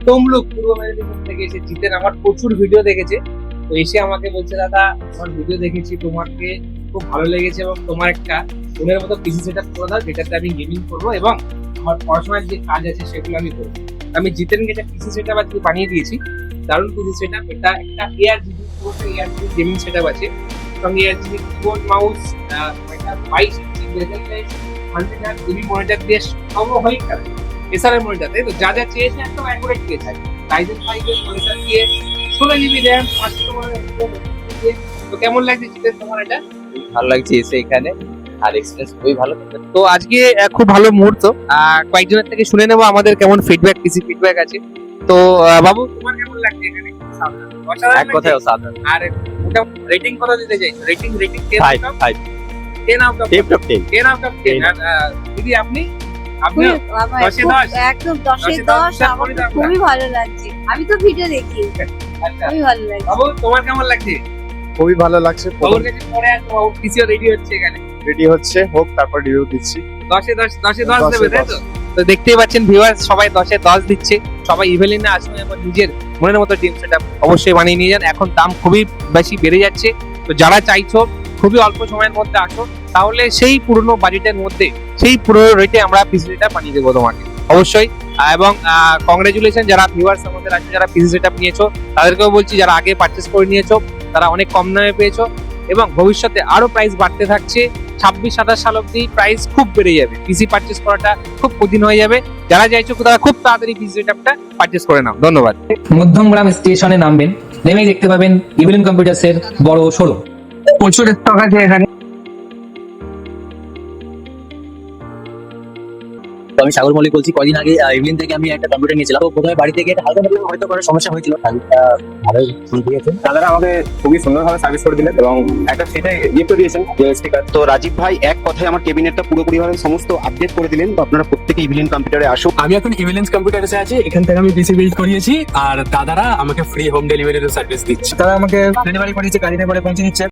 তমলুক পূর্ব মেদিনীপুর থেকে এসে জিতেন আমার প্রচুর ভিডিও দেখেছে। তো এসে আমাকে বলছে, দাদা আমার ভিডিও দেখেছি, তোমাকে খুব ভালো লেগেছে এবং তোমার একটা ফোনের মতো পিসি সেটআপ করে দাও যেটাতে আমি গেমিং করবো এবং আমার পড়াশোনার যে কাজ আছে সেগুলো আমি করবো। আমি জিতেনকে একটা পিসি সেটআপ আজকে বানিয়ে দিয়েছি, দারুণ পিসি সেটআপ। এটা একটা এআরজিবি পুরোটা এআরজিবি গেমিং সেটআপ আছে, সঙ্গে এআরজিবি কিবোর্ড মাউস, একটা 22 ইঞ্চি বেজেল লাইট, 100 জিবি মনিটর দিয়ে সমহৈক এসআরএম মনিটর, তাই তো? যা যা চেয়েছে একদম অ্যাকুরেট পেয়েছে। রাইজেন 5 এর মনিটর দিয়ে 16 জিবি র্যাম, 500 দিয়ে। তো কেমন লাগছে জিতেন তোমার এটা? ভালো লাগছে এসে এখানে, আর এক্সপিরিয়েন্স খুবই ভালো। তো আজকে খুব ভালো মুহূর্ত, কয়েকজনের থেকে শুনে নেবো আমাদের কেমন ফিডব্যাক, পিসি ফিডব্যাক আছে। তো বাবু তোমার কেমন লাগছে এখানে? এক কথায় অসাধারণ। আর ওটা রেটিং কত দিতে চাইছো? Rating 10 5 out of 10 out of 10 out of 10। আর দিদি আপনি? আপনি দশে দশ? একদম 10 এ 10। আমার তো খুবই ভালো লাগছে, আমি তো ভিডিও দেখি, আচ্ছা খুবই ভালো লাগছে। বাবু তোমার কেমন লাগছে? খুবই ভালো লাগছে। বাবুর কাছে পরে আসবো, বাবু পিসিও রেডি হচ্ছে এখানে। রেডি হচ্ছে, হোক তারপর রিভিউ দিচ্ছি। 10 দেবে, তাই তো? তো দেখতেই পাচ্ছেন ভিউয়ার্স, সবাই 10 দিচ্ছে। সবাই ইভেলিনে আসুন এবং নিজের মনের মতো টিম সেটআপ অবশ্যই বানিয়ে নিয়ে যান। এখন দাম খুবই বেশি বেড়ে যাচ্ছে, তো যারা চাইছো খুবই অল্প সময়ের মধ্যে আসো, তাহলে সেই পুরনো বাজেটের মধ্যে সেই পুরনো রেটে আমরা পিসি সেটআপ বানিয়ে দেবো তোমাকে অবশ্যই। এবং কংগ্রেচুলেশন যারা ভিউয়ার্স আমাদের আছে, যারা পিসি সেটআপ নিয়েছো তাদেরকেও বলছি, যারা আগে পারচেস করে নিয়েছো তারা অনেক কম দামে পেয়েছো এবং ভবিষ্যতে আরো প্রাইস বাড়তে থাকছে। 26-27 সাল অব্দি প্রাইস খুব বেড়ে যাবে, পিসি পারচেস করাটা খুব কঠিন হয়ে যাবে। যারা চাইছো তারা খুব তাড়াতাড়ি পিসি সেটআপটা পারচেস করে নাও। ধন্যবাদ। মধ্যমগ্রাম স্টেশনে নামবেন, নেমেই দেখতে পাবেন ইভিলিন কম্পিউটার্স এর বড় শোরুম। প্রচুর স্টক আছে এখানে। তো আমি সাগর মল্লিক বলছি। কদিন আগে ইভিনিং থেকে আমি একটা কম্পিউটার নিয়েছিলাম। তো প্রথমে বাড়ি থেকে এটা হালকা পাতলা হয়তো করার সমস্যা হয়েছিল, ভালোই ফোন দিয়েছে। দাদারা আমাকে খুবই সুন্দরভাবে সার্ভিস করে দিলেন এবং একটা সেটাই গিফট দিয়েছেন, যে স্টিকার। তো রাজীব ভাই এক কথায় আমার কেবিনেটটা পুরোপুরি ভাবে সমস্ত আপডেট করে দিলেন। তো আপনারা প্রত্যেকে ইভিলিন কম্পিউটারে আসুন। আমি এখন ইভিলেন্স কম্পিউটারসে আছি, এখান থেকে আমি পিসি বিল্ড করিয়েছি আর দাদারা আমাকে ফ্রি হোম ডেলিভারির সার্ভিস দিচ্ছে। তারা আমাকে ডেলিভারি করিয়েছে, গাড়িতে করে পৌঁছে দিচ্ছে।